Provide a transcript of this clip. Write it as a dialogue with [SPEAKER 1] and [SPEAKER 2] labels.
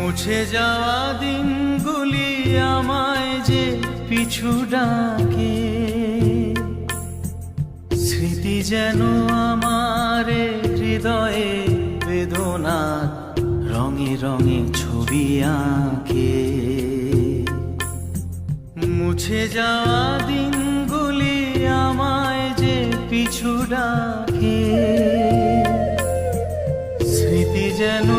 [SPEAKER 1] মুছে যাওয়া দিনগুলি আমায় যে পিছু ডাকে, স্মৃতি যেন আমার হৃদয়ে বেদনার রঙে রঙে ছবি আঁকে। মুছে যাওয়া দিনগুলি আমায় যে পিছু ডাকে, স্মৃতি যেন